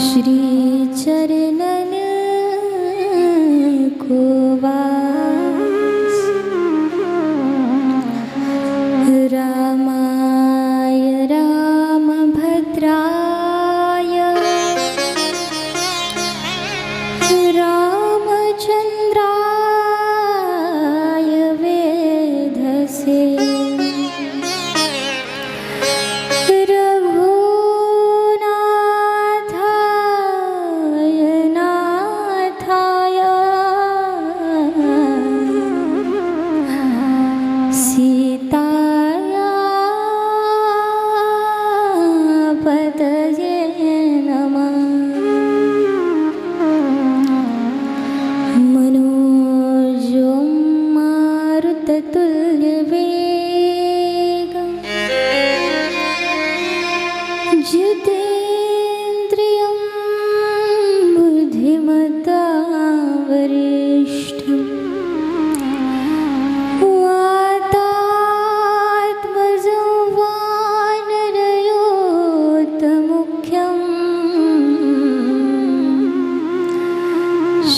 श्री चरणन को वास रामाय रामभद्राय रामचन्द्राय वेधसे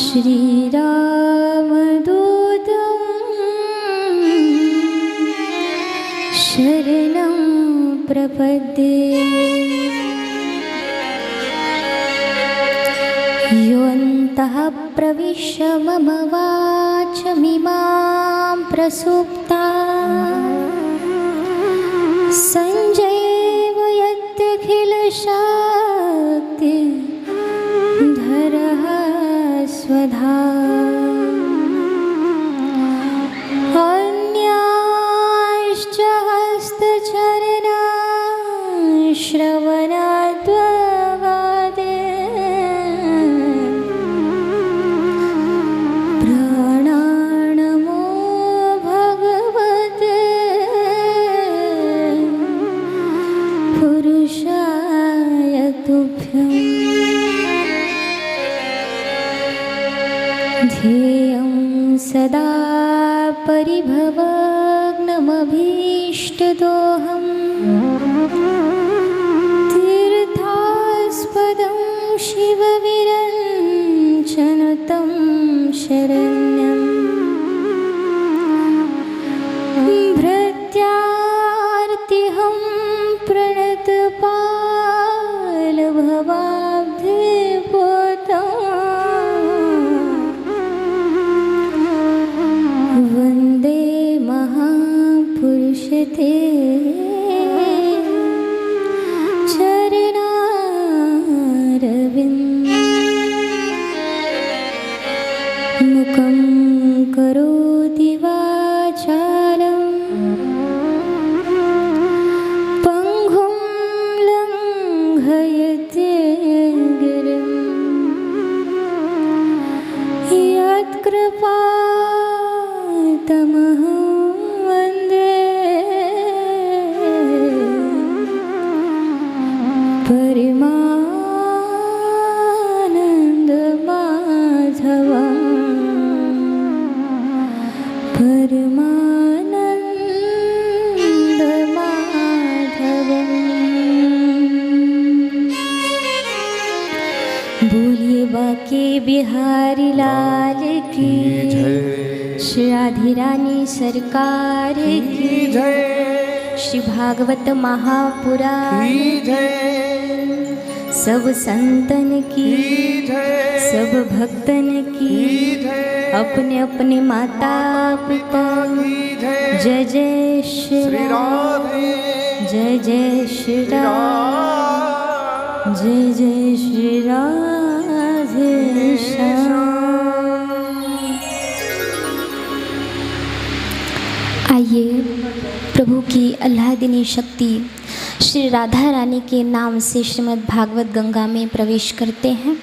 श्रीरामदूतं शरणं प्रपद्ये। योऽन्तः प्रविश्य मम वाचमिमां प्रसुप्ता संजयेव यत्यखिलशक्ति धरः स्वधा अन्याश्च हस्तचरणा श्रवणाद्वगादे प्राणानमो भगवते पुरुषाय तुभ्यम्। ध्येयं सदा परिभवग्नमभीष्टदोहं तीर्थास्पदं शिवविरञ्चनुतं शरण्यं भृत्यार्तिहं प्रणतपालभवाब्धिपोतं वन्दे महापुरुषते चरणारविन्दं। मुखं करोति वाचालं पङ्गुं लङ्घयते गिरिं यत्कृपातमहं वन्दे परमानन्दमाधवम् परमानन्दमाधवम्। बोलिए बाके बिहारी लाल की जय। श्री राधे रानी सरकार की जय। श्री भागवत महापुराण की जय। सब संतन की जय। सब भक्तन की जय। अपने अपने माता पिता की जय। जय जय श्री राधे। जय जय श्री राधे। जय जय श्री राधे श्याम। आइए प्रभु की आह्लादिनी शक्ति श्री राधा रानी के नाम से श्रीमद् भागवत गंगा में प्रवेश करते हैं।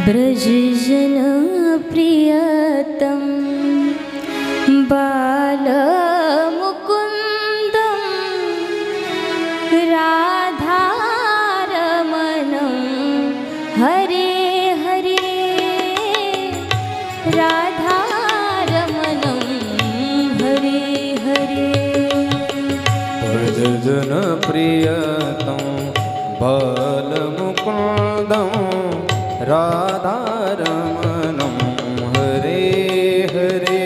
ब्रजजन प्रियतम बालमुकुन्दं राधारमणं हरे हरे राधारमणं हरे हरे भज जन प्रियतं बालमुकुन्दं राधारमणं हरे हरे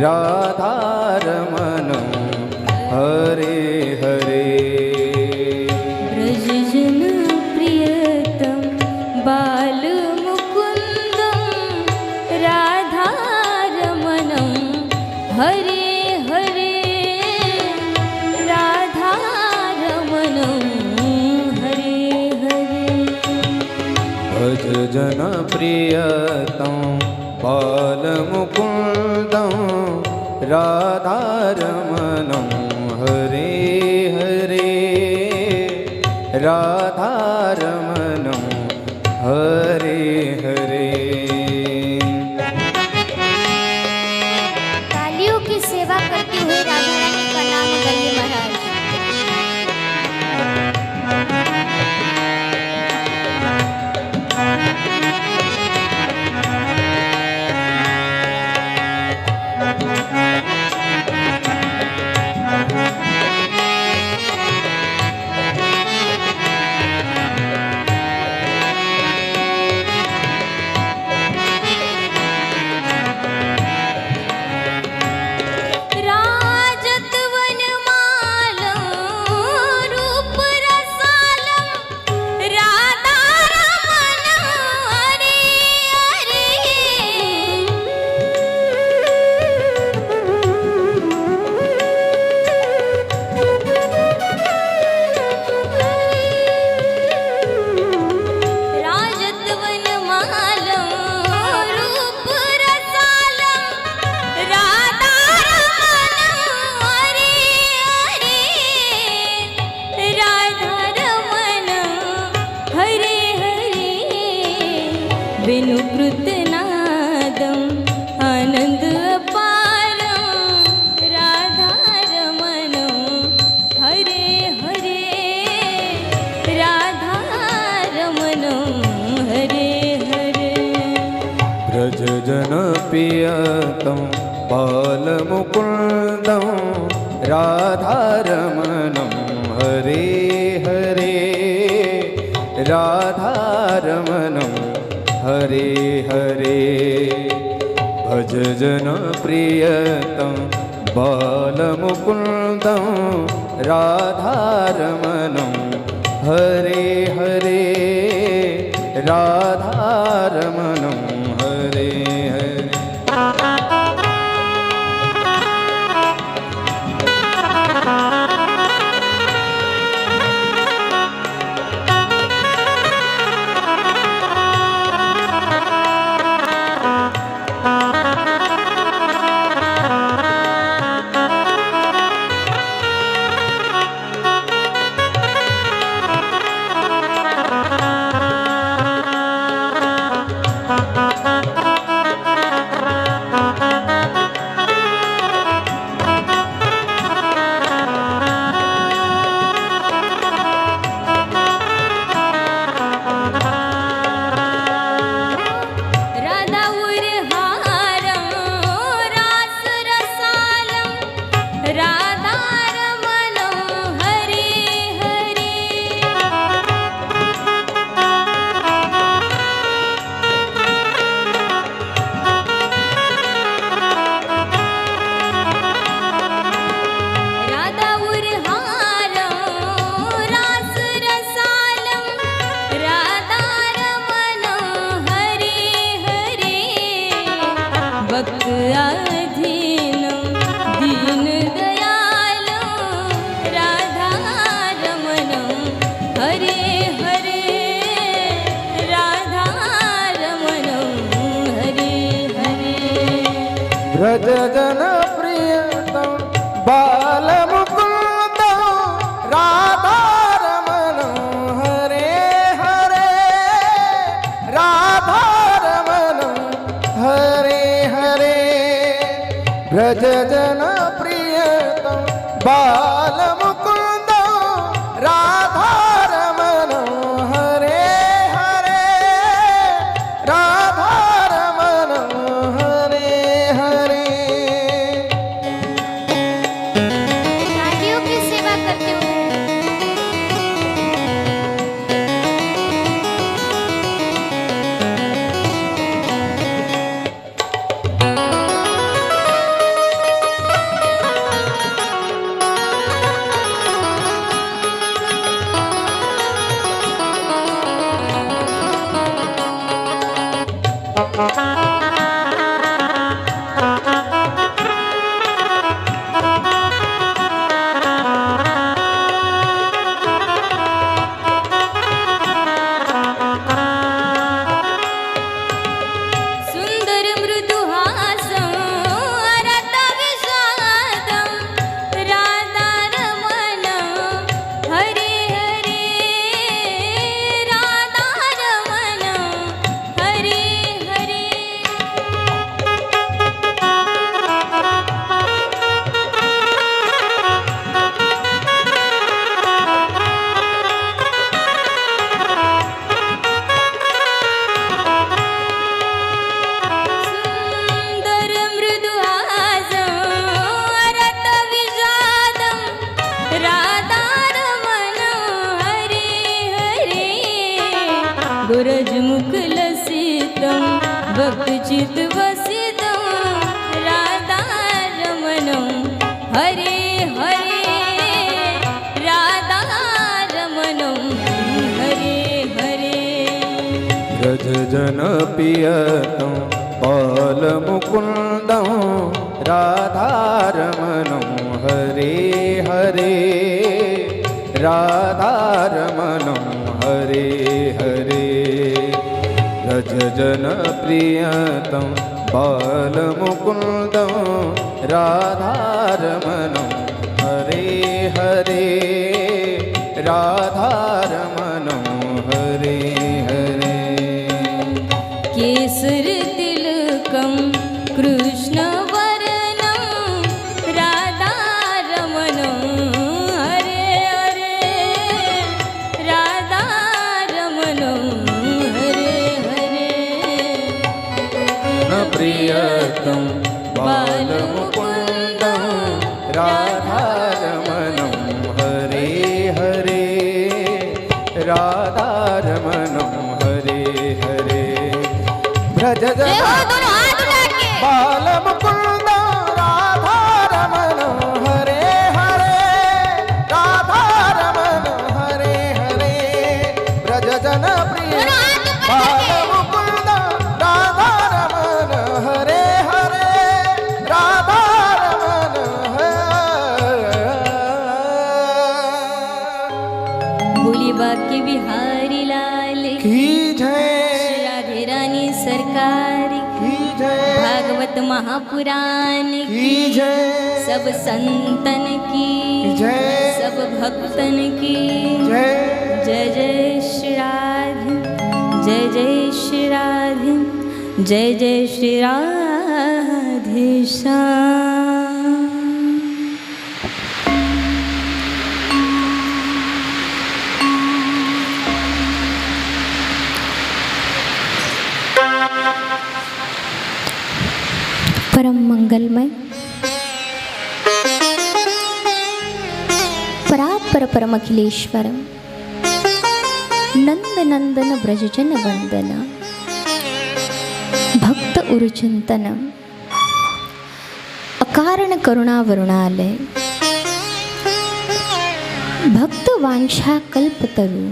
राधारमणं हरे हरे ब्रजजन प्रियतं बालमुकुन्दं राधारमणं हरे हरे राधारमणं हरे हरे भज जन प्रियतं बालमुकुन्दं राधारमणं हरे हरे राधारमणं हरे हरे। तालियों की सेवा करते हुए राधा रानी का नाम गाइए महाराज। वेणुकृतनादं आनंद अपारं राधारमणं हरे हरे राधारमणं हरे हरे ब्रज जन प्रियतं बालमुकुन्दं राधारमणं हरे हरे राधारमणं हरे हरे भज जन प्रियतं बालमुकुन्दं राधारमणं हरे हरे राधारमणं हरे हरे। ब्रज जन प्रियतं बालमुकुन्दं राधारमणं हरे हरे राधारमणं हरे हरे ब्रज जन प्रियतं बालमुकुन्दं राधारमणं हरे हरे राधारमणं गुरजमुखलसितं भक्तचित्तवसितं राधारमणं हरे हरे राधारमणं हरे हरे व्रजजनप्रियतं बालमुकुन्दं राधारमणं हरे हरे राधारमणं हरे हरे व्रजजनप्रियतं बालमुकुन्दं राधारमणं हरे हरे राधारमणं हरे हरे केसरतिलकं कृष्णवर्णं राधारमणं हरे हरे राधारमणं हरे हरे प्रियतं बालमुकुन्दं राधारमणं हरे हरे राधारमणं हरे हरे बालमुकुन्दं राधारमणं हरे हरे राधारमणं हरे हरे व्रजजनप्रिय बालमुकुन्दं राधारमणं हरे हरे राधारमणं बोली बाकी बिहारी लाल की जय राधे रानी सरकार की जय भागवत महापुराण की जय सब संतन की जय सब भक्तन की जय जय जय श्री राधे जय जय श्री राधे जय जय श्री राधे श्याम। परम मंगलमय परापर परम अखिलेश्वरम नंद नंदन ब्रजजन वंदन भक्त उरुचिंतन अकारण करुणा वरुणालय भक्त वांछा कल्पतरु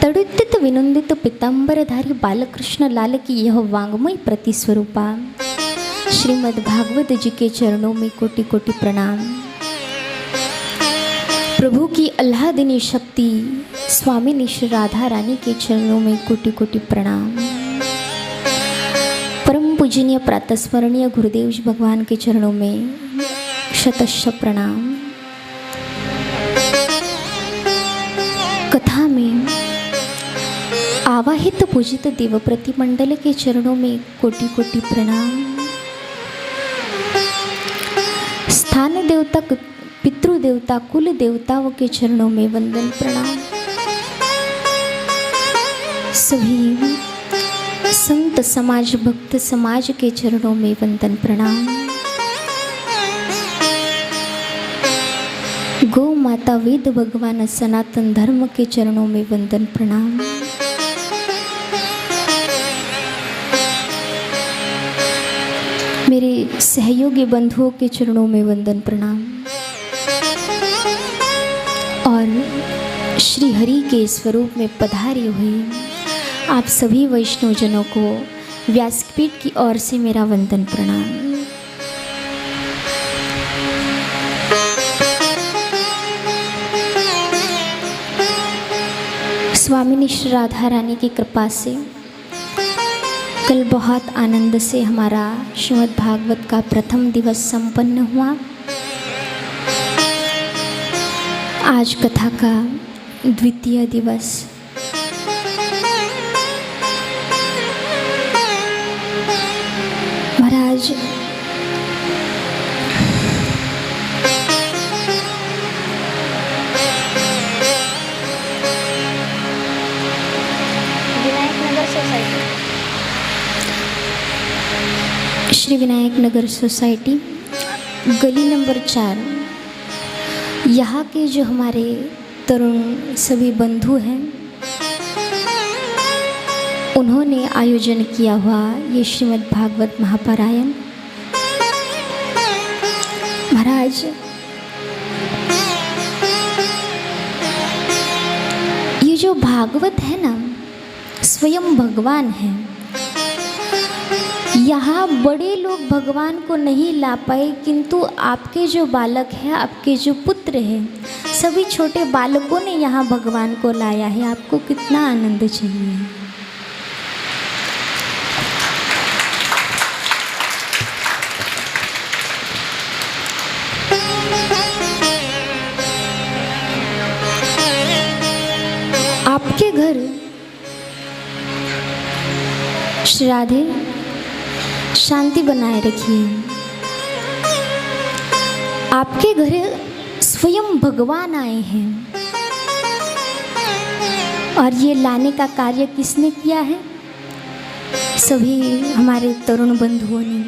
तड़ुदित विनंदित पीतांबरधारी बालकृष्ण लाल की यह वांग्मय प्रतिस्वरूपा श्रीमद् भागवत जी के चरणों में कोटि कोटि प्रणाम। प्रभु की आह्लादिनी शक्ति स्वामी श्री राधा रानी के चरणों में कोटि कोटि प्रणाम। परम पूजनीय प्रातस्मरणीय गुरुदेव जी भगवान के चरणों में शतश प्रणाम। कथा में आवाहित पूजित देव प्रतिमंडल के चरणों में कोटि कोटि प्रणाम। स्थान देवता पितृदेवता कुल देवताओं के चरणों में वंदन प्रणाम। सभी संत समाज भक्त समाज के चरणों में वंदन प्रणाम। गौ माता वेद भगवान सनातन धर्म के चरणों में वंदन प्रणाम। मेरे सहयोगी बंधुओं के चरणों में वंदन प्रणाम। और श्री हरि के स्वरूप में पधारे हुए आप सभी वैष्णवजनों को व्यासपीठ की ओर से मेरा वंदन प्रणाम। स्वामिनी श्री राधा रानी की कृपा से कल बहुत आनंद से हमारा श्रीमद् भागवत का प्रथम दिवस संपन्न हुआ। आज कथा का द्वितीय दिवस। महाराज श्री विनायक नगर सोसाइटी गली नंबर 4, यहाँ के जो हमारे तरुण सभी बंधु हैं, उन्होंने आयोजन किया हुआ ये श्रीमद् भागवत महापारायण। महाराज ये जो भागवत है ना, स्वयं भगवान है। यहाँ बड़े लोग भगवान को नहीं ला पाए, किंतु आपके जो बालक हैं, आपके जो पुत्र हैं, सभी छोटे बालकों ने यहाँ भगवान को लाया है। आपको कितना आनंद चाहिए। आपके घर श्री राधे शांति बनाए रखिए। आपके घर स्वयं भगवान आए हैं और ये लाने का कार्य किसने किया है? सभी हमारे तरुण बंधुओं ने।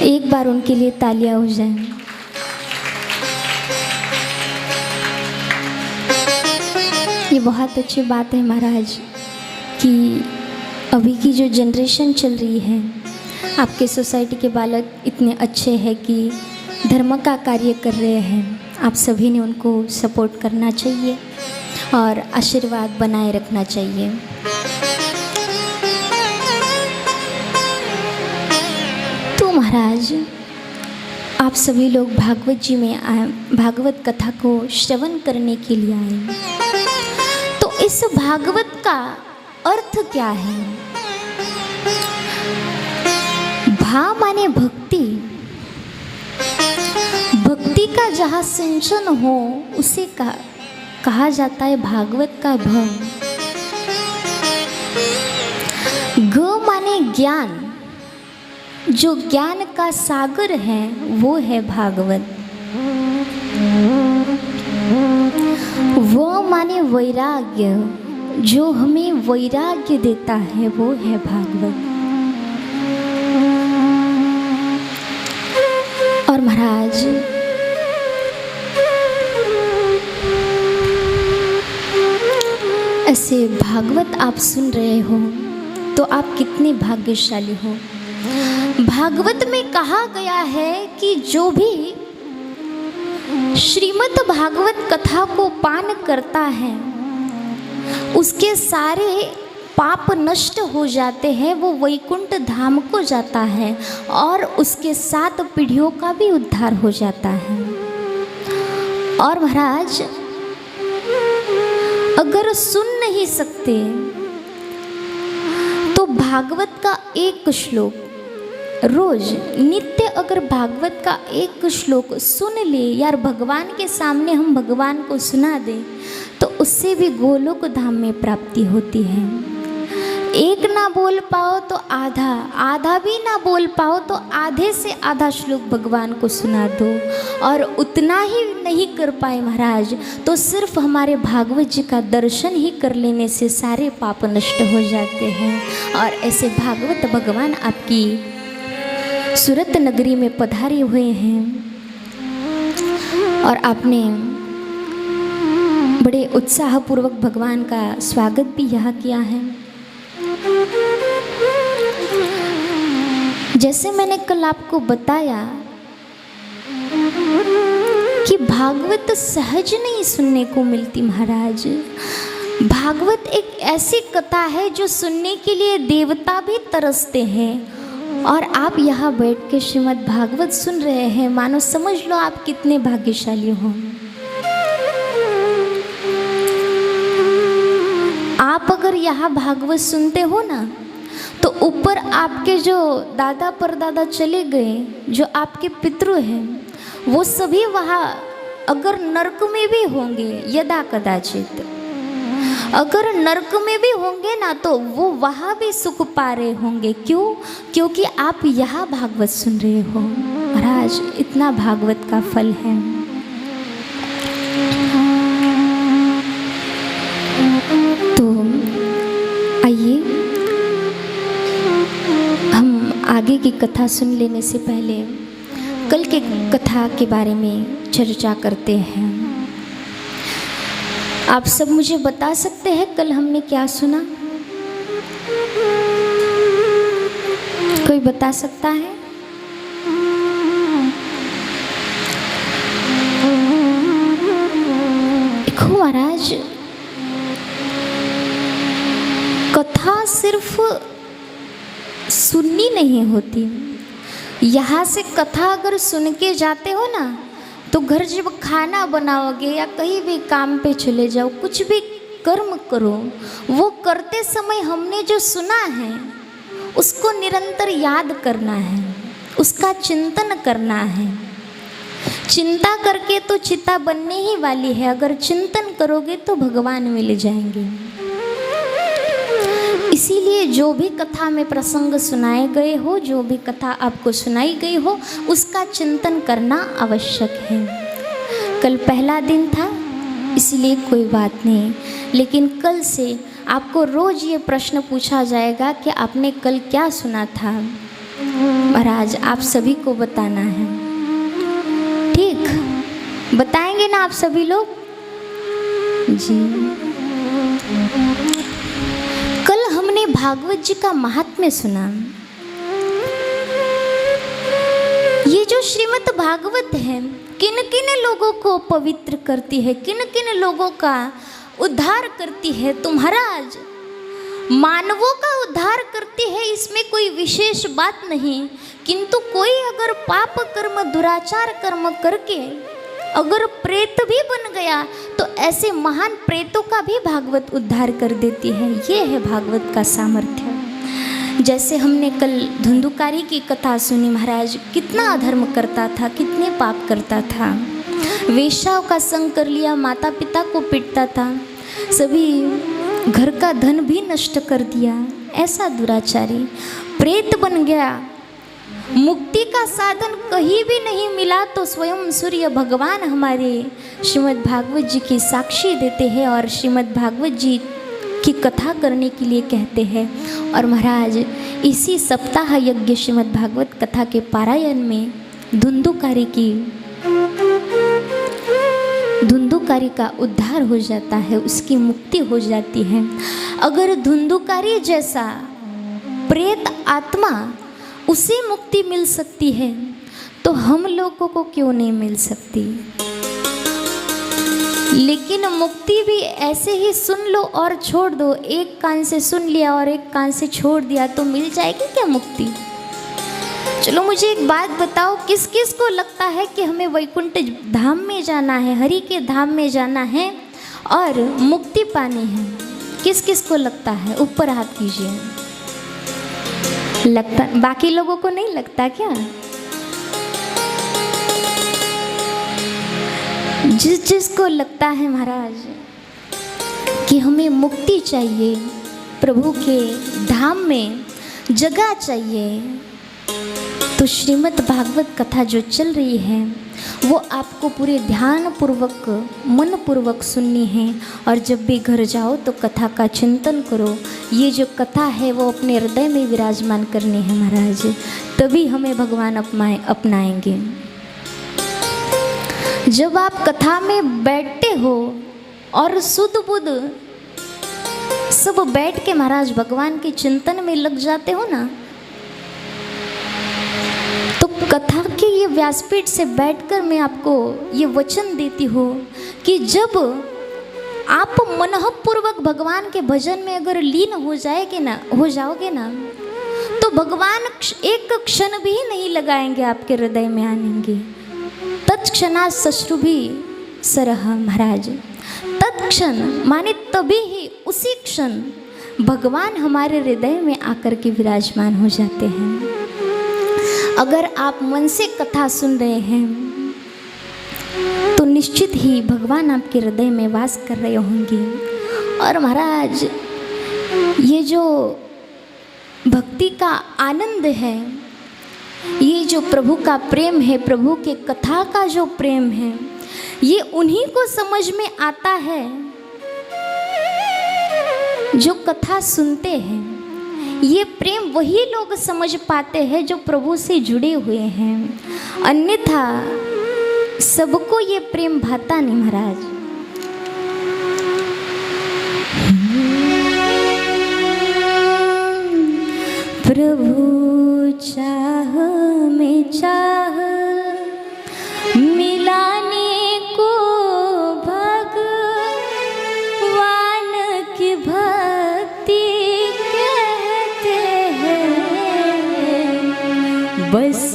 एक बार उनके लिए तालियां हो जाएं। ये बहुत अच्छी बात है महाराज कि अभी की जो जनरेशन चल रही है, आपके सोसाइटी के बालक इतने अच्छे हैं कि धर्म का कार्य कर रहे हैं। आप सभी ने उनको सपोर्ट करना चाहिए और आशीर्वाद बनाए रखना चाहिए। तो महाराज आप सभी लोग भागवत जी में आए, भागवत कथा को श्रवण करने के लिए आए। तो इस भागवत का अर्थ क्या है? भा माने भक्ति। भक्ति का जहाँ सिंचन हो उसे कहा जाता है भागवत का भ। ग माने ज्ञान। जो ज्ञान का सागर है वो है भागवत। वो माने वैराग्य। जो हमें वैराग्य देता है वो है भागवत। और महाराज ऐसे भागवत आप सुन रहे हो तो आप कितने भाग्यशाली हो। भागवत में कहा गया है कि जो भी श्रीमद् भागवत कथा को पान करता है उसके सारे पाप नष्ट हो जाते हैं, वो वैकुंठ धाम को जाता है और उसके 7 पीढ़ियों का भी उद्धार हो जाता है। और महाराज अगर सुन नहीं सकते तो भागवत का एक श्लोक रोज नित्य, अगर भागवत का एक श्लोक सुन ले यार, भगवान के सामने हम भगवान को सुना दें तो उससे भी गोलोक धाम में प्राप्ति होती है। एक ना बोल पाओ तो आधा, आधा भी ना बोल पाओ तो आधे से आधा श्लोक भगवान को सुना दो। और उतना ही नहीं कर पाए महाराज तो सिर्फ हमारे भागवत जी का दर्शन ही कर लेने से सारे पाप नष्ट हो जाते हैं। और ऐसे भागवत भगवान आपकी सूरत नगरी में पधारे हुए हैं और आपने बड़े उत्साहपूर्वक भगवान का स्वागत भी यहाँ किया है। जैसे मैंने कल आपको बताया कि भागवत सहज नहीं सुनने को मिलती महाराज। भागवत एक ऐसी कथा है जो सुनने के लिए देवता भी तरसते हैं, और आप यहाँ बैठ के श्रीमद् भागवत सुन रहे हैं, मानो समझ लो आप कितने भाग्यशाली हो। आप अगर यहाँ भागवत सुनते हो ना, तो ऊपर आपके जो दादा परदादा चले गए, जो आपके पितृ हैं, वो सभी वहाँ अगर नरक में भी होंगे, यदा कदाचित अगर नरक में भी होंगे ना, तो वो वहाँ भी सुख पा रहे होंगे। क्यों? क्योंकि आप यहाँ भागवत सुन रहे हो। महाराज, इतना भागवत का फल है। तो आइए हम आगे की कथा सुन लेने से पहले कल के कथा के बारे में चर्चा करते हैं। आप सब मुझे बता सकते हैं कल हमने क्या सुना? कोई बता सकता है? देखो महाराज, कथा सिर्फ सुननी नहीं होती। यहाँ से कथा अगर सुन के जाते हो ना, तो घर जब खाना बनाओगे या कहीं भी काम पे चले जाओ, कुछ भी कर्म करो, वो करते समय हमने जो सुना है उसको निरंतर याद करना है, उसका चिंतन करना है। चिंता करके तो चिता बनने ही वाली है, अगर चिंतन करोगे तो भगवान मिल जाएंगे। इसीलिए जो भी कथा में प्रसंग सुनाए गए हो, जो भी कथा आपको सुनाई गई हो, उसका चिंतन करना आवश्यक है। कल पहला दिन था, इसलिए कोई बात नहीं, लेकिन कल से आपको रोज ये प्रश्न पूछा जाएगा कि आपने कल क्या सुना था। महाराज, आप सभी को बताना है, ठीक? बताएंगे ना आप सभी लोग जी? कल हमने भागवत जी का महात्म्य सुना। ये जो श्रीमद् भागवत है, किन किन लोगों को पवित्र करती है, किन किन लोगों का उद्धार करती है। तो महाराज, मानवों का उद्धार करती है, इसमें कोई विशेष बात नहीं, किंतु कोई अगर पाप कर्म, दुराचार कर्म करके अगर प्रेत भी बन गया, तो ऐसे महान प्रेतों का भी भागवत उद्धार कर देती है। ये है भागवत का सामर्थ्य। जैसे हमने कल धुंधुकारी की कथा सुनी, महाराज कितना अधर्म करता था, कितने पाप करता था, वेश्याओं का संग कर लिया, माता पिता को पीटता था, सभी घर का धन भी नष्ट कर दिया, ऐसा दुराचारी प्रेत बन गया। मुक्ति का साधन कहीं भी नहीं मिला, तो स्वयं सूर्य भगवान हमारे श्रीमद् भागवत जी की साक्षी देते हैं और श्रीमद् भागवत जी की कथा करने के लिए कहते हैं। और महाराज, इसी सप्ताह यज्ञ श्रीमद् भागवत कथा के पारायण में धुंधुकारी का उद्धार हो जाता है, उसकी मुक्ति हो जाती है। अगर धुंधुकारी जैसा प्रेत आत्मा उसे मुक्ति मिल सकती है, तो हम लोगों को क्यों नहीं मिल सकती? लेकिन मुक्ति भी ऐसे ही सुन लो और छोड़ दो, एक कान से सुन लिया और एक कान से छोड़ दिया, तो मिल जाएगी क्या मुक्ति? चलो मुझे एक बात बताओ, किस किस को लगता है कि हमें वैकुंठ धाम में जाना है, हरि के धाम में जाना है और मुक्ति पानी है? किस किस को लगता है? ऊपर हाथ कीजिए। लगता, बाकी लोगों को नहीं लगता क्या? जिसको लगता है महाराज कि हमें मुक्ति चाहिए, प्रभु के धाम में जगह चाहिए, तो श्रीमद् भागवत कथा जो चल रही है वो आपको पूरे ध्यान पूर्वक, मन पूर्वक सुननी है। और जब भी घर जाओ तो कथा का चिंतन करो। ये जो कथा है वो अपने हृदय में विराजमान करनी है महाराज, तभी हमें भगवान अपनाएंगे। जब आप कथा में बैठते हो और सुध बुध सब बैठ के महाराज भगवान के चिंतन में लग जाते हो ना, तो कथा के ये व्यासपीठ से बैठकर मैं आपको ये वचन देती हूँ कि जब आप मनःपूर्वक भगवान के भजन में अगर लीन हो जाओगे ना तो भगवान एक क्षण भी नहीं लगाएंगे, आपके हृदय में आएंगे। तत्क्षणात् शश्रुभि सरह महाराज, तत्क्षण माने तभी ही उसी क्षण भगवान हमारे हृदय में आकर के विराजमान हो जाते हैं। अगर आप मन से कथा सुन रहे हैं तो निश्चित ही भगवान आपके हृदय में वास कर रहे होंगे। और महाराज ये जो भक्ति का आनंद है, ये जो प्रभु का प्रेम है, प्रभु के कथा का जो प्रेम है, ये उन्हीं को समझ में आता है जो कथा सुनते हैं। ये प्रेम वही लोग समझ पाते हैं जो प्रभु से जुड़े हुए हैं, अन्यथा सबको ये प्रेम भाता नहीं महाराज। प्रभु चाह में चाह मिलाने को भगवान की भक्ति कहते हैं। बस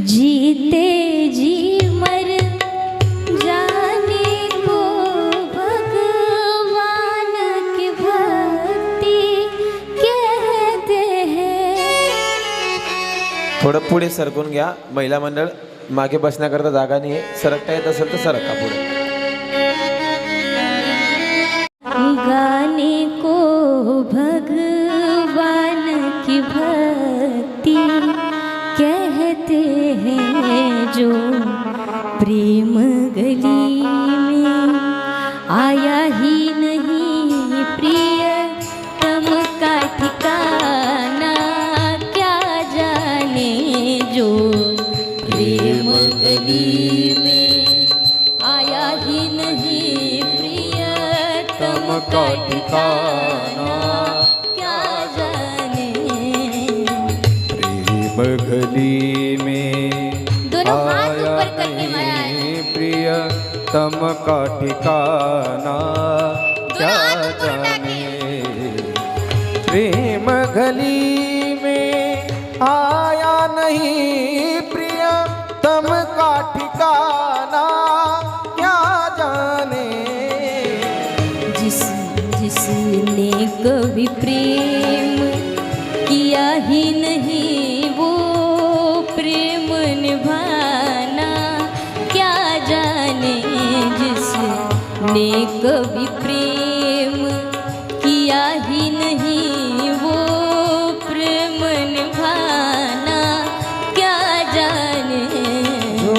जीते जी मर जाने को भगवान की भक्ति कहते हैं। थोडं पुढे सरकून घ्या महिला मंडळ, मागे बसण्याकरता जागा नाही आहे। सरकता येत असेल तर सरका पुढे। गाने को भगवान की भक्ति कहते हैं। जो प्रेम गली में आया ही नहीं प्रिय तम का ठिकाना, क्या जाने जो प्रेम गली में आया ही नहीं प्रिय तम का ठिकाना, क्या जाने। प्रेम गली में दोनों हाथ ऊपर करके महाराज, प्रिय तम का ठिकाना, क्या जाने। प्रेम गली में आया नहीं प्रिय तम का ठिकाना, क्या जाने। जिसने कभी प्रेम किया ही नहीं वो प्रेम निभाना, क्या जाने। जिसने कभी प्रेम किया ही नहीं वो प्रेम निभाना, क्या जाने। जो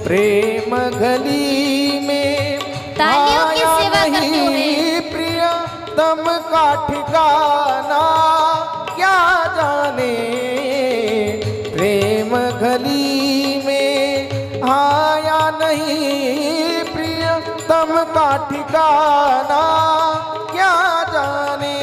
प्रेम गली में तालियों की सेवा करते हुए प्रिय तम का ठिकाना, क्या जाने। प्रेम गली में आया नहीं प्रिय तम का ठिकाना, क्या जाने।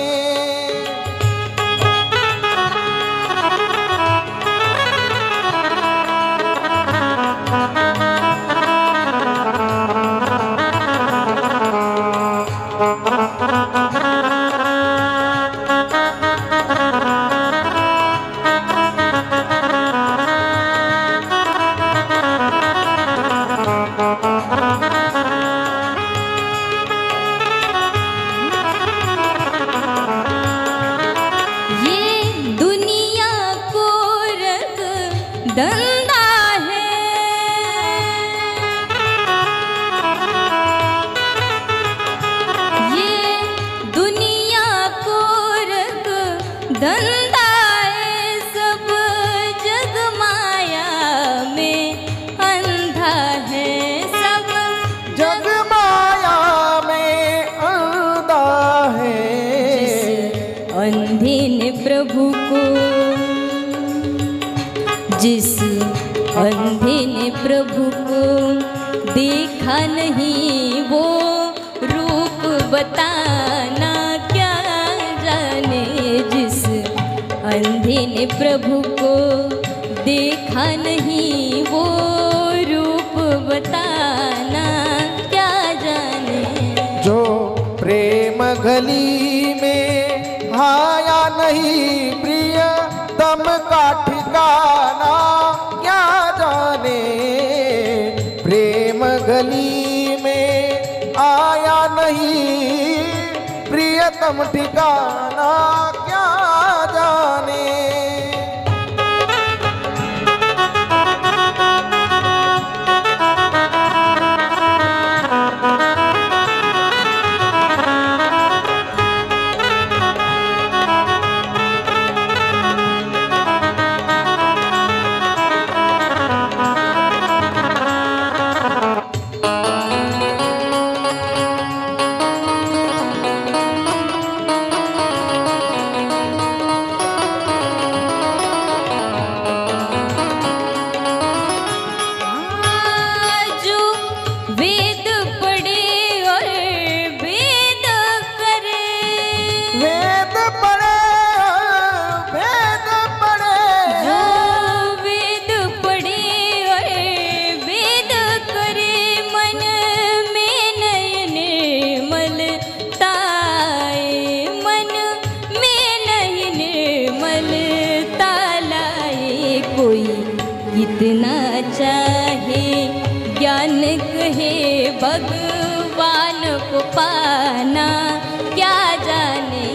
धंधा है, ये दुनिया को रंग धंधा है। सब जग माया में अंधा है, सब जग माया में अंधा है। अंधे ने प्रभु को, जिस अंधे ने प्रभु को देखा नहीं वो रूप बताना, क्या जाने। जिस अंधे ने प्रभु को देखा नहीं वो रूप बताना, क्या जाने। जो गली में आया नहीं प्रियतम का ठिकाना, क्या जाने प्रेम गली में आया नहीं प्रियतम ठिकाना, क्या जाने। इतना चाहे ज्ञान कहे भगवान को पाना, क्या जाने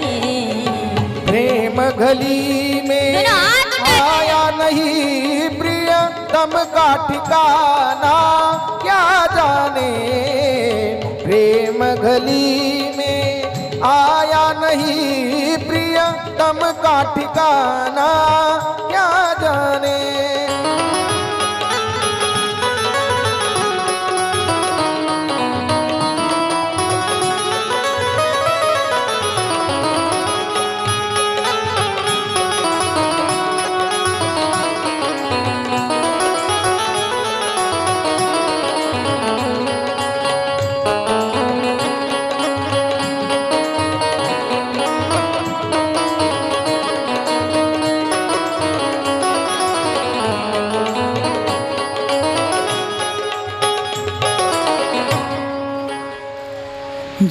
प्रेम गली में आया नहीं प्रियतम का ठिकाना, क्या जाने प्रेम गली में आया नहीं प्रियतम का ठिकाना, क्या जाने।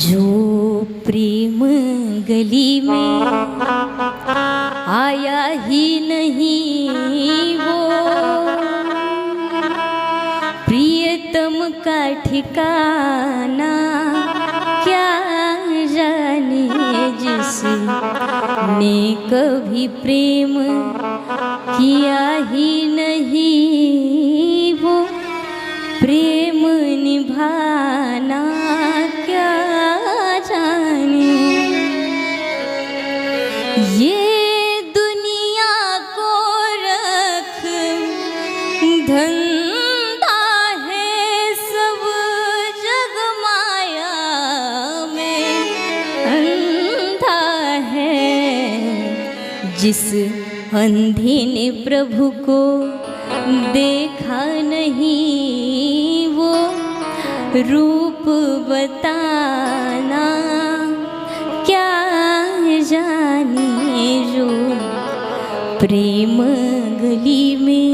जो प्रेम गली में आया ही नहीं वो प्रियतम का ठिकाना, क्या जाने जिसने कभी प्रेम किया ही नहीं वो प्रेम निभाना, क्या जाने। ये दुनिया को रख धंधा है सब जग माया में अंधा है, जिस अंधे ने प्रभु को देखा नहीं वो रूप बताना, क्या जाने जो प्रेम गली में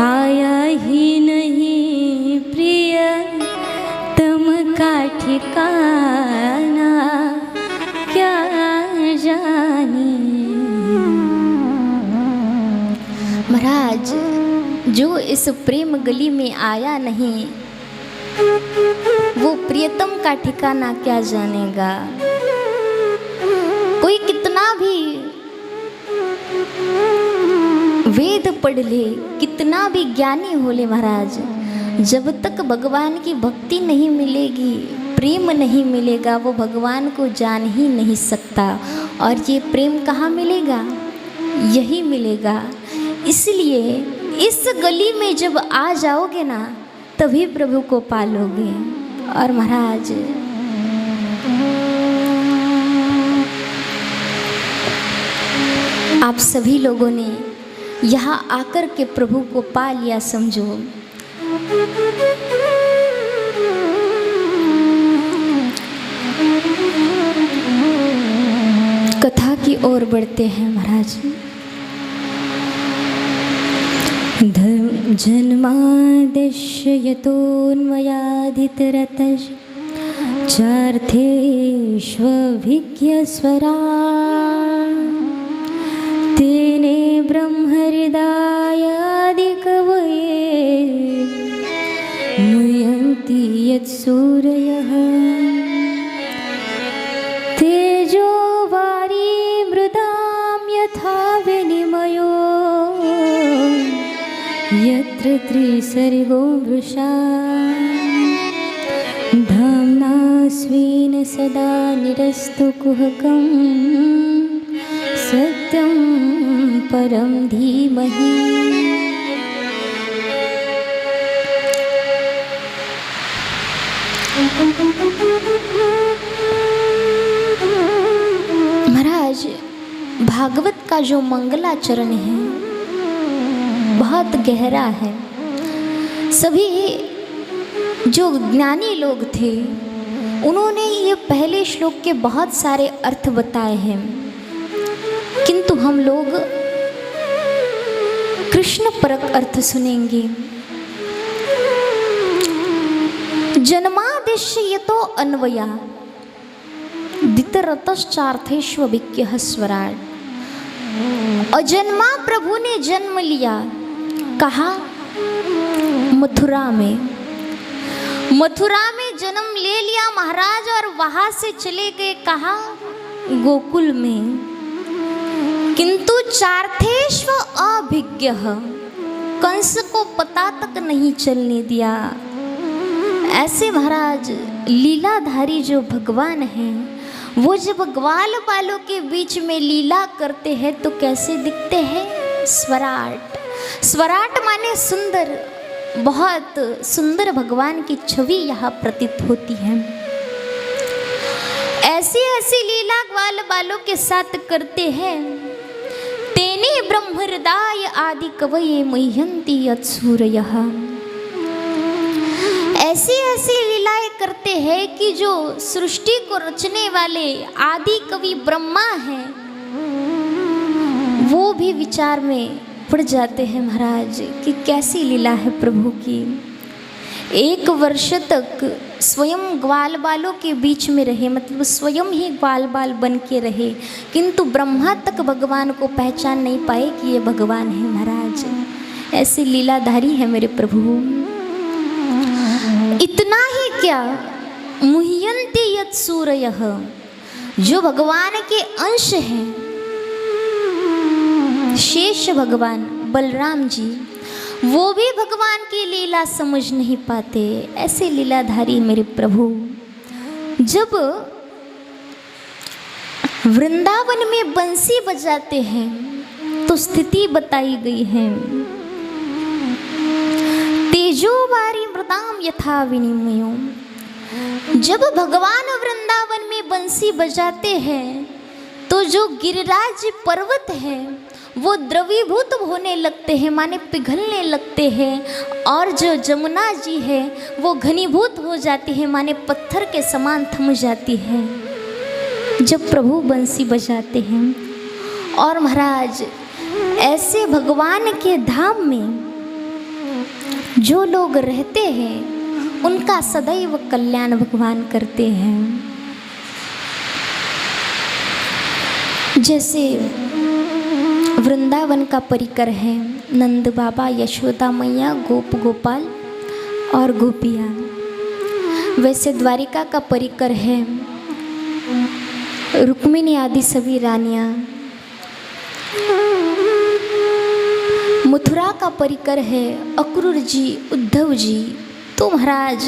आया ही नहीं प्रियतम का ठिकाना, क्या जाने। महाराज, जो इस प्रेम गली में आया नहीं वो प्रियतम का ठिकाना क्या जानेगा। कोई कितना भी वेद पढ़ ले, कितना भी ज्ञानी हो ले महाराज, जब तक भगवान की भक्ति नहीं मिलेगी, प्रेम नहीं मिलेगा, वो भगवान को जान ही नहीं सकता। और ये प्रेम कहाँ मिलेगा? यही मिलेगा। इसलिए इस गली में जब आ जाओगे ना तभी प्रभु को पालोगे। और महाराज, आप सभी लोगों ने यहाँ आकर के प्रभु को पा लिया समझो। कथा की ओर बढ़ते हैं महाराज। जन्माद्यस्य यतोऽन्वयादितरतश्च चार्थेष्वभिज्ञस्वरा तेने ब्रह्महृदायादिकवये मुह्यन्ति यत्सूरयः तेजो वारिमृदां यथा विनिमयो यत्र त्रिसर्गो मृषा धाम्ना स्वेन सदा निरस्तु कुहकं सत्यं परं धीमहि। महाराज, भागवत का जो मंगलाचरण है बहुत गहरा है। सभी जो ज्ञानी लोग थे उन्होंने ये पहले श्लोक के बहुत सारे अर्थ बताए हैं, किंतु हम लोग कृष्ण परक अर्थ सुनेंगे। जन्मादिश्य यतो अन्वया दितरतश्चार्थेष्वभिज्ञः स्वराट्। अजन्मा प्रभु ने जन्म लिया, कहा मथुरा में। मथुरा में जन्म ले लिया महाराज, और वहां से चले गए कहा गोकुल में। किंतु चार्थेष्व अभिज्ञः, कंस को पता तक नहीं चलने दिया। ऐसे महाराज लीलाधारी जो भगवान हैं, वो जब ग्वाल बालों के बीच में लीला करते हैं तो कैसे दिखते हैं? स्वराट। स्वराट माने सुंदर, बहुत सुंदर भगवान की छवि यहाँ प्रतीत होती है। ऐसी ऐसी लीला ग्वाल बालों के साथ करते हैं। तेने ब्रह्महृदाय आदि कवये मुह्यन्ति यत्सूरयः। ऐसी ऐसी लीलाएं करते हैं कि जो सृष्टि को रचने वाले आदि कवि ब्रह्मा हैं वो भी विचार में पड़ जाते हैं महाराज कि कैसी लीला है प्रभु की। 1 वर्ष तक स्वयं ग्वाल बालों के बीच में रहे, मतलब स्वयं ही ग्वाल बाल बन के रहे, किंतु ब्रह्मा तक भगवान को पहचान नहीं पाए कि ये भगवान है महाराज। ऐसी लीलाधारी है मेरे प्रभु। इतना ही क्या, मुह्यन्ति यत्सूरयः, जो भगवान के अंश हैं, शेष भगवान बलराम जी, वो भी भगवान की लीला समझ नहीं पाते। ऐसे लीलाधारी मेरे प्रभु। जब वृंदावन में बंसी बजाते हैं तो स्थिति बताई गई है। तेजो वारी मृदाम यथा विनिमयो। जब भगवान वृंदावन में बंसी बजाते हैं तो जो गिरिराज पर्वत है वो द्रवीभूत होने लगते हैं, माने पिघलने लगते हैं, और जो जमुना जी है वो घनीभूत हो जाती है, माने पत्थर के समान थम जाती है जब प्रभु बंसी बजाते हैं। और महाराज ऐसे भगवान के धाम में जो लोग रहते हैं उनका सदैव कल्याण भगवान करते हैं। जैसे वृंदावन का परिकर है, नंद बाबा, यशोदा मैया, गोप गोपाल और गोपियाँ। वैसे द्वारिका का परिकर है रुक्मिणी आदि सभी रानियाँ। मथुरा का परिकर है अक्रूर जी, उद्धव जी। तो महाराज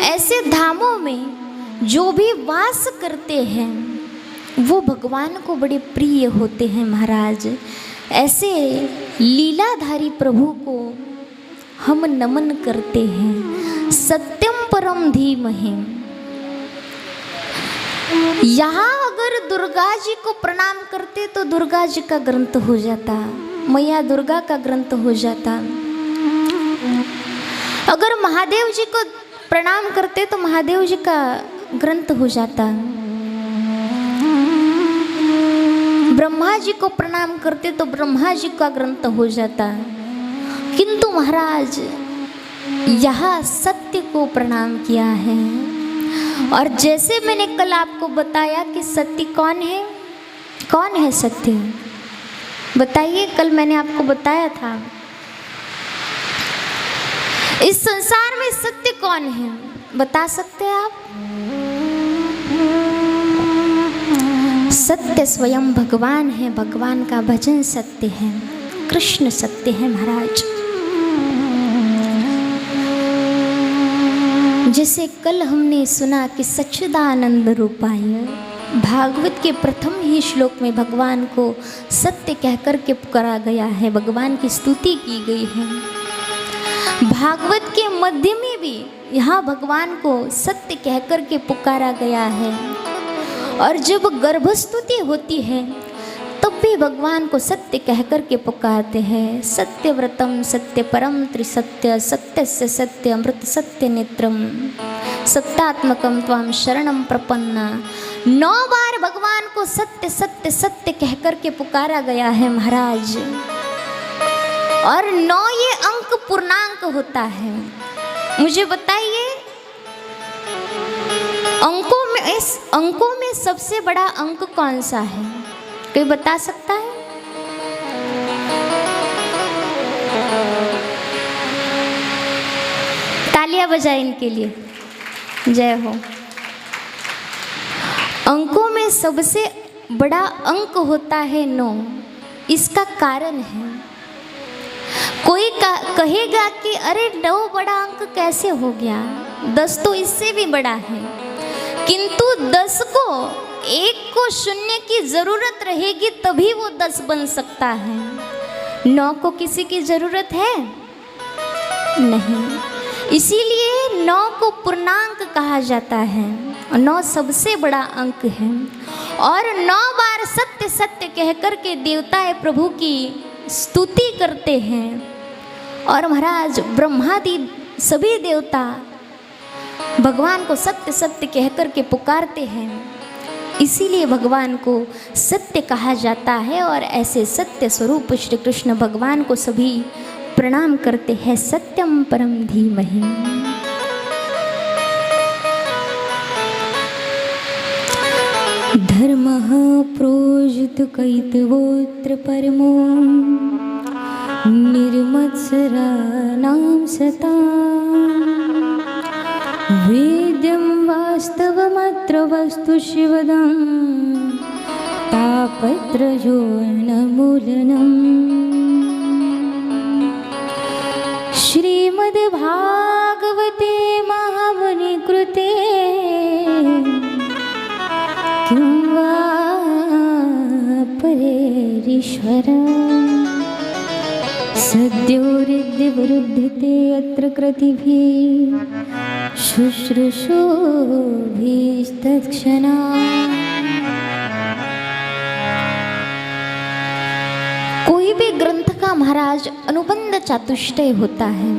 ऐसे धामों में जो भी वास करते हैं वो भगवान को बड़े प्रिय होते हैं महाराज। ऐसे लीलाधारी प्रभु को हम नमन करते हैं। सत्यम परम धीमहि। यहाँ अगर दुर्गा जी को प्रणाम करते तो दुर्गा जी का ग्रंथ हो जाता, मैया दुर्गा का ग्रंथ हो जाता। अगर महादेव जी को प्रणाम करते तो महादेव जी का ग्रंथ हो जाता। ब्रह्मा जी को प्रणाम करते तो ब्रह्मा जी का ग्रंथ हो जाता। किंतु महाराज यहाँ सत्य को प्रणाम किया है, और जैसे मैंने कल आपको बताया कि सत्य कौन है सत्य, बताइए, कल मैंने आपको बताया था इस संसार में सत्य कौन है, बता सकते हैं आप? सत्य स्वयं भगवान है, भगवान का भजन सत्य है, कृष्ण सत्य है महाराज। जैसे कल हमने सुना कि सच्चिदानंद रूपाय, भागवत के प्रथम ही श्लोक में भगवान को सत्य कहकर के पुकारा गया है, भगवान की स्तुति की गई है। भागवत के मध्य में भी यहाँ भगवान को सत्य कहकर के पुकारा गया है, और जब गर्भस्तुति होती है तब भी भगवान को सत्य कहकर के पुकारते हैं। सत्यव्रतम सत्य परम त्रिसत्य, सत्यस्य सत्य अमृत सत्य नेत्रम, सत्यात्मकम त्वाम शरणम प्रपन्ना। 9 बार भगवान को सत्य सत्य सत्य कहकर के पुकारा गया है महाराज, और 9 ये अंक पूर्णांक होता है। मुझे बताइए, अंकों में सबसे बड़ा अंक कौन सा है? कोई बता सकता है? तालियां बजाएं इनके लिए, जय हो। अंकों में सबसे बड़ा अंक होता है 9। इसका कारण है, कोई कहेगा कि अरे 9 बड़ा अंक कैसे हो गया, 10 तो इससे भी बड़ा है, किंतु 10 को 1 को शून्य की जरूरत रहेगी तभी वो 10 बन सकता है। 9 को किसी की जरूरत है नहीं, इसीलिए 9 को पूर्णांक कहा जाता है। 9 सबसे बड़ा अंक है, और 9 बार सत्य सत्य कहकर के देवता प्रभु की स्तुति करते हैं, और महाराज ब्रह्मादि सभी देवता भगवान को सत्य सत्य कहकर के पुकारते हैं, इसीलिए भगवान को सत्य कहा जाता है। और ऐसे सत्य स्वरूप श्री कृष्ण भगवान को सभी प्रणाम करते हैं। सत्यम परम धीमहि। धर्मः प्रोजित कैतवोत्र परमो निर्मत्सराणां सता वेद्यं वास्तवमत्र वस्तु शिवदं तापत्रयोर्नमूलनम्। श्रीमद्भागवते महामुनिकृते किं वा परेरीश्वर सद्यो हृद्यवरुध्यते अत्र कृतिभिः शुश्रूषोभिस्तत्क्षणा। कोई भी ग्रंथ का महाराज अनुबंध चातुष्टय होता है।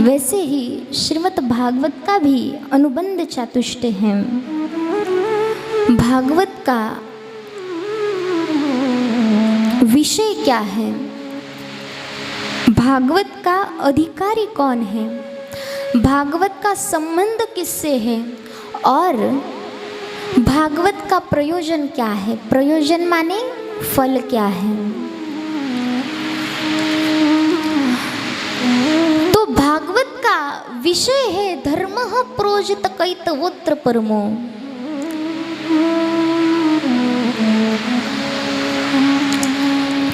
वैसे ही श्रीमद् भागवत का भी अनुबंध चातुष्टय है। भागवत का विषय क्या है, भागवत का अधिकारी कौन है, भागवत का संबंध किससे है, और भागवत का प्रयोजन क्या है। प्रयोजन माने फल क्या है। तो भागवत का विषय है धर्मः प्रोजित कैतवोत्र परमो।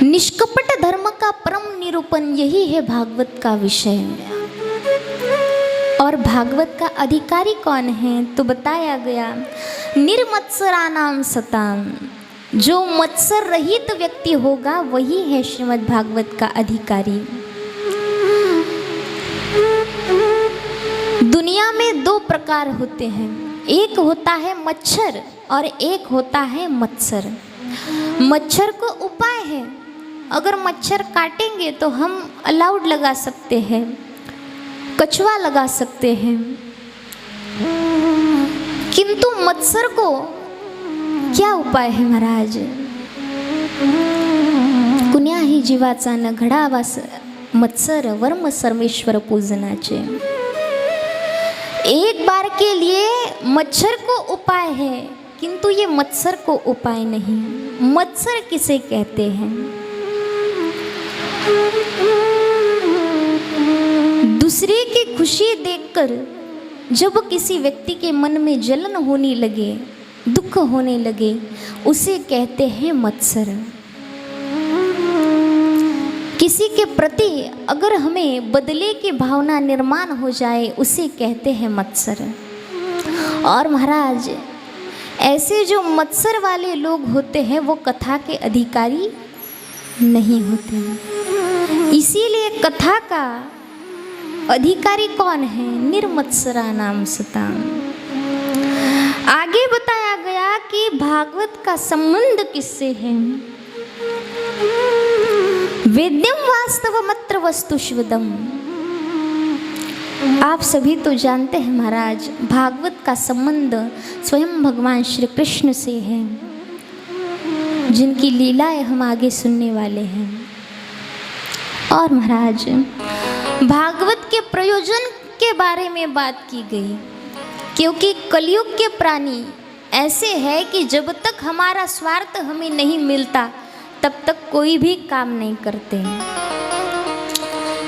निष्कपट धर्म का परम निरूपण यही है भागवत का विषय। और भागवत का अधिकारी कौन है, तो बताया गया निर्मत्सराणां सतां। जो मत्सर रहित व्यक्ति होगा वही है श्रीमद् भागवत का अधिकारी। दुनिया में 2 प्रकार होते हैं, एक होता है मच्छर और एक होता है मत्सर। मच्छर को उपाय है, अगर मच्छर काटेंगे तो हम अलाउड लगा सकते हैं, कछुआ लगा सकते हैं, किंतु मत्सर को क्या उपाय है महाराज। कुण्या ही जीवाचा न घडावा मत्सर वर्म सर्वेश्वर पूजनाचे। एक बार के लिए मच्छर को उपाय है, किंतु ये मत्सर को उपाय नहीं। मत्सर किसे कहते हैं? दूसरे की खुशी देखकर जब किसी व्यक्ति के मन में जलन होने लगे, दुख होने लगे, उसे कहते हैं मत्सर। किसी के प्रति अगर हमें बदले की भावना निर्माण हो जाए, उसे कहते हैं मत्सर। और महाराज, ऐसे जो मत्सर वाले लोग होते हैं वो कथा के अधिकारी नहीं होते। इसीलिए कथा का अधिकारी कौन है? निर्मत्सरा नाम सताम। आगे बताया गया कि भागवत का संबंध किससे है? वेद्यम वास्तवमत्र वस्तु शिवदम। आप सभी तो जानते हैं महाराज, भागवत का संबंध स्वयं भगवान श्री कृष्ण से है, जिनकी लीलाएं हम आगे सुनने वाले हैं। और महाराज, भागवत के प्रयोजन के बारे में बात की गई, क्योंकि कलयुग के प्राणी ऐसे हैं कि जब तक हमारा स्वार्थ हमें नहीं मिलता तब तक कोई भी काम नहीं करते।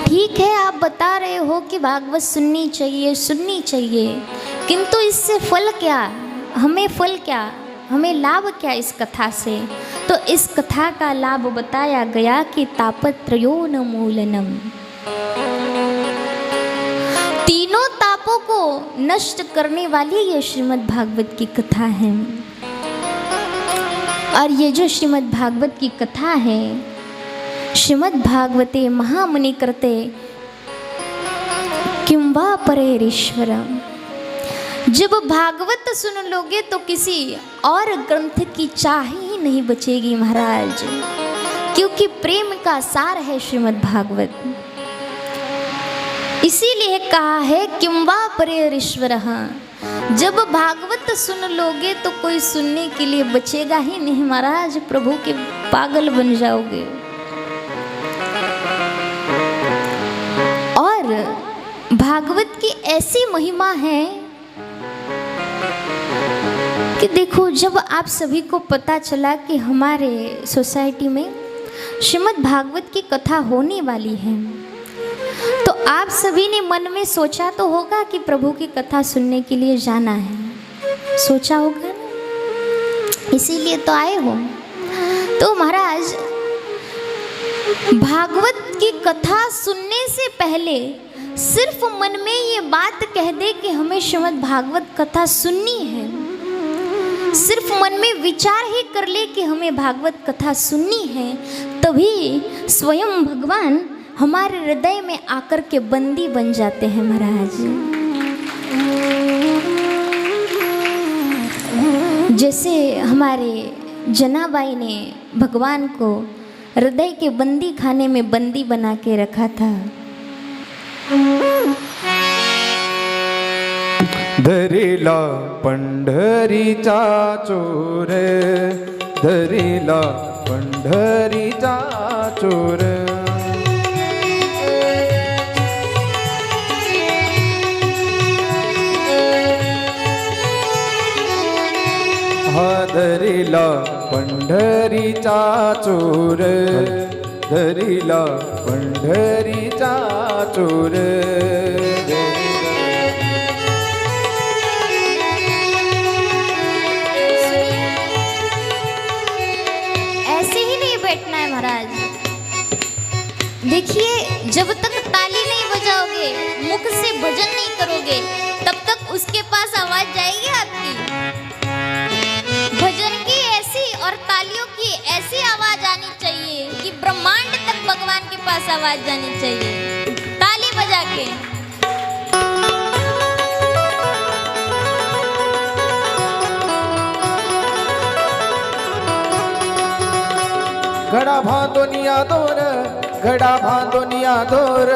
ठीक है, आप बता रहे हो कि भागवत सुननी चाहिए, किंतु इससे फल क्या? हमें फल क्या, हमें लाभ क्या इस कथा से? तो इस कथा का लाभ बताया गया कि तापत्रयोन मूलनम, तीनों तापों को नष्ट करने वाली ये श्रीमद् भागवत की कथा है। और ये जो श्रीमद् भागवत की कथा है, श्रीमद् भागवते महामुनि कृते किं वा परेरीश्वर। जब भागवत सुन लोगे तो किसी और ग्रंथ की चाह ही नहीं बचेगी महाराज, क्योंकि प्रेम का सार है श्रीमद् भागवत। इसीलिए कहा है किं वा परेरीश्वर। जब भागवत सुन लोगे तो कोई सुनने के लिए बचेगा ही नहीं महाराज, प्रभु के पागल बन जाओगे। और भागवत की ऐसी महिमा है कि देखो, जब आप सभी को पता चला कि हमारे सोसाइटी में श्रीमद् भागवत की कथा होने वाली है, तो आप सभी ने मन में सोचा तो होगा कि प्रभु की कथा सुनने के लिए जाना है। सोचा होगा ना, इसीलिए तो आए हो। तो महाराज, भागवत की कथा सुनने से पहले सिर्फ मन में ये बात कह दे कि हमें श्रीमद् भागवत कथा सुननी है, सिर्फ मन में विचार ही कर ले कि हमें भागवत कथा सुननी है, तभी स्वयं भगवान हमारे हृदय में आकर के बंदी बन जाते हैं महाराज। जैसे हमारे जनाबाई ने भगवान को हृदय के बंदी खाने में बंदी बना के रखा था। धरिला पंढरीचा चोर, धरिला पंढरीचा चोर। धरिला पंढरीचा चोर, धरिला पंढरीचा चोर। ऐसे ही नहीं बैठना है महाराज। देखिए, जब तक ताली नहीं बजाओगे, मुख से भजन नहीं करोगे, तब तक उसके पास आवाज जाएगी आपकी। भजन की ऐसी और तालियों की ऐसी आवाज आनी चाहिए कि ब्रह्मांड तक भगवान के पास आवाज जानी चाहिए, ताली बजा के। घड़ा बांधोनिया दोर, घड़ा बांधोनिया दोर,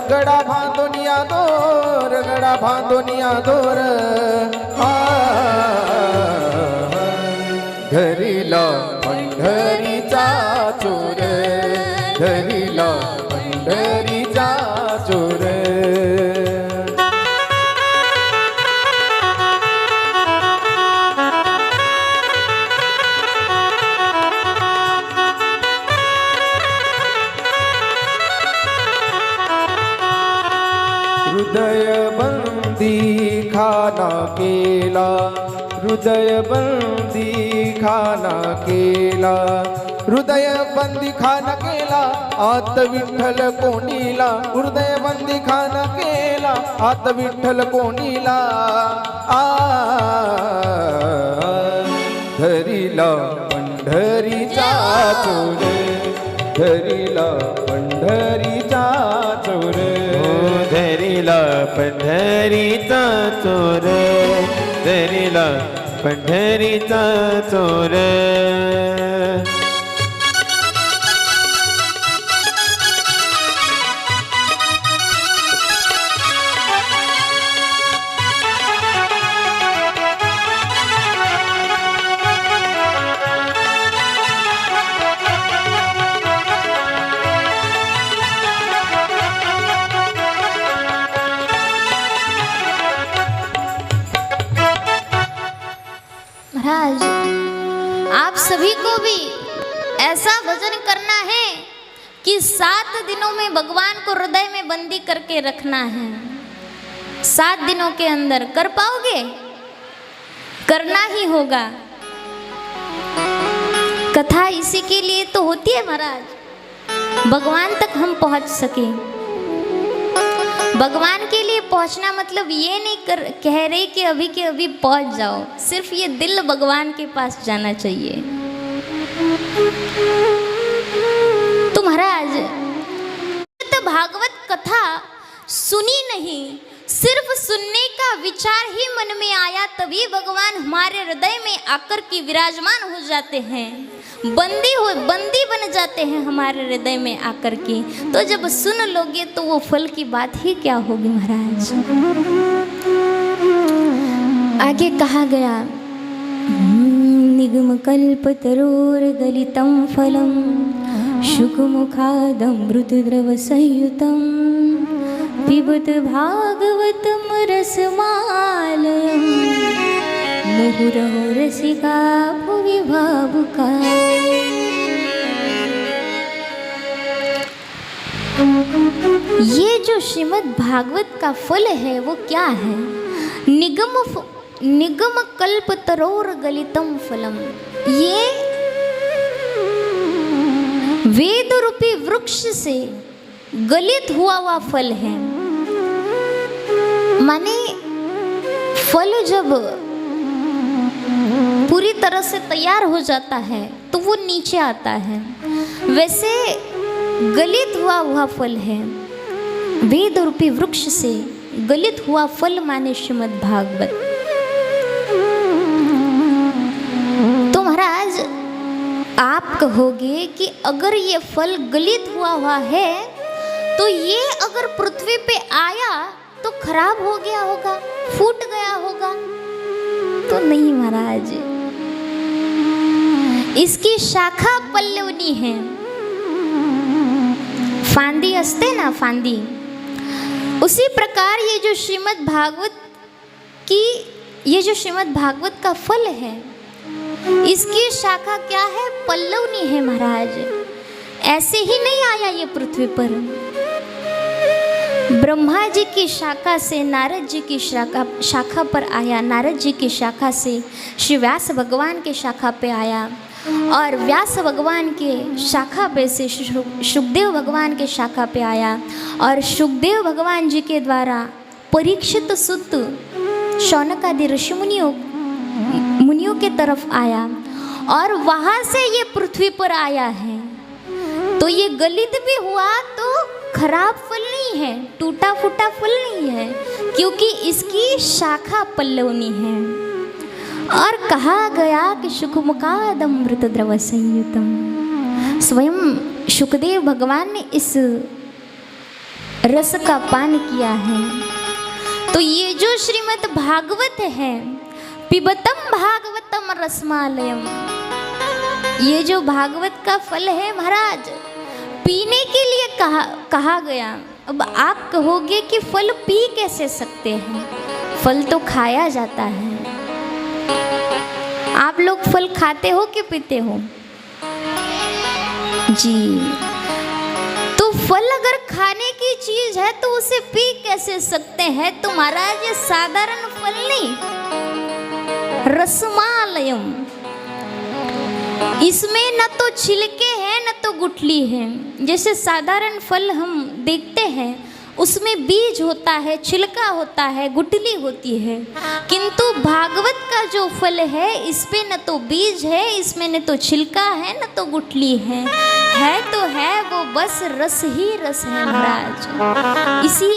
घड़ा बांधोनिया दोर, घड़ा बांधोनिया दोर। धरिला पंढरीचा चोर, धरिला पंढरी केला, हृदय बंदी खाना केला, हृदय बंदी खाना केला, आत विठ्ठल कोणीला, हृदय बंदी खाना केला, आत विठ्ठल कोणीला. धरिला पंढरीचा चोर, धरिला पंढरीचा चोर, धरिला पंढरीचा चोर, धरिला पंढरीचा चोर. महाराज, आप सभी को भी ऐसा भजन करना है कि 7 दिनों में भगवान को हृदय में बंदी करके रखना है. 7 दिनों के अंदर कर पाओगे? करना ही होगा. कथा इसी के लिए तो होती है महाराज, भगवान तक हम पहुंच सके. भगवान के लिए पहुंचना मतलब ये नहीं कह रही कि अभी के अभी पहुंच जाओ, सिर्फ ये दिल भगवान के पास जाना चाहिए. तो महाराज, तो भागवत कथा सुनी नहीं, सिर्फ सुनने का विचार ही मन में आया, तभी भगवान हमारे हृदय में आकर के विराजमान हो जाते हैं, बंदी बन जाते हैं हमारे हृदय में आकर के. तो जब सुन लोगे तो वो फल की बात ही क्या होगी महाराज. आगे कहा गया, निगम कल्प तरोर गलितम फलम, शुकमुखादमृत द्रव संयुतम, पिबत भागवतम रसमालयम, मुहुरहो रसिका भुवि भावुका. ये जो श्रीमद् भागवत का फल है वो क्या है? निगम कल्प तरोर गलितम फलम. ये वेद रूपी वृक्ष से गलित हुआ फल है. माने फल जब पूरी तरह से तैयार हो जाता है तो वो नीचे आता है, वैसे गलित हुआ फल है. वेद रूपी वृक्ष से गलित हुआ फल माने श्रीमद् भागवत. तो महाराज, आप कहोगे कि अगर ये फल गलित हुआ है तो ये अगर पृथ्वी पे आया तो खराब हो गया होगा, फूट गया होगा. तो नहीं महाराज, इसकी शाखा पल्लवनी है. फांदी असते ना, फांदी, उसी प्रकार ये जो श्रीमद् भागवत का फल है, इसकी शाखा क्या है? पल्लवनी है महाराज. ऐसे ही नहीं आया ये पृथ्वी पर. ब्रह्मा जी की शाखा से नारद जी की शाखा पर आया, नारद जी की शाखा से श्री व्यास भगवान के शाखा पे आया, और व्यास भगवान के शाखा पे से शुकदेव भगवान के शाखा पे आया, और शुकदेव भगवान जी के द्वारा परीक्षित सुत शौनक आदि ऋषि मुनियों के तरफ आया, और वहाँ से ये पृथ्वी पर आया है. तो ये गलित भी हुआ तो खराब फल नहीं है, टूटा फूटा फल नहीं है, क्योंकि इसकी शाखा पल्लवनी है. और कहा गया कि शुकमुखादमृत द्रव संयुतम. स्वयं शुकदेव भगवान ने इस रस का पान किया है. तो ये जो श्रीमद् भागवत है, पिबतम भागवतम रसमालयम, ये जो भागवत का फल है महाराज, पीने के लिए कहा गया. अब आप कहोगे कि फल पी कैसे सकते हैं? फल तो खाया जाता है. आप लोग फल खाते हो कि पीते हो? जी. तो फल अगर खाने की चीज है तो उसे पी कैसे सकते हैं? तो महाराज, ये साधारण फल नहीं, रसमालयम। इसमें न तो छिलके हैं न तो गुठली है। जैसे साधारण फल हम देखते हैं उसमें बीज होता है, छिलका होता है, गुठली होती है, किंतु भागवत का जो फल है इसमें न तो बीज है, इसमें न तो छिलका है न तो गुठली है तो है वो बस रस ही रस है महाराज। इसी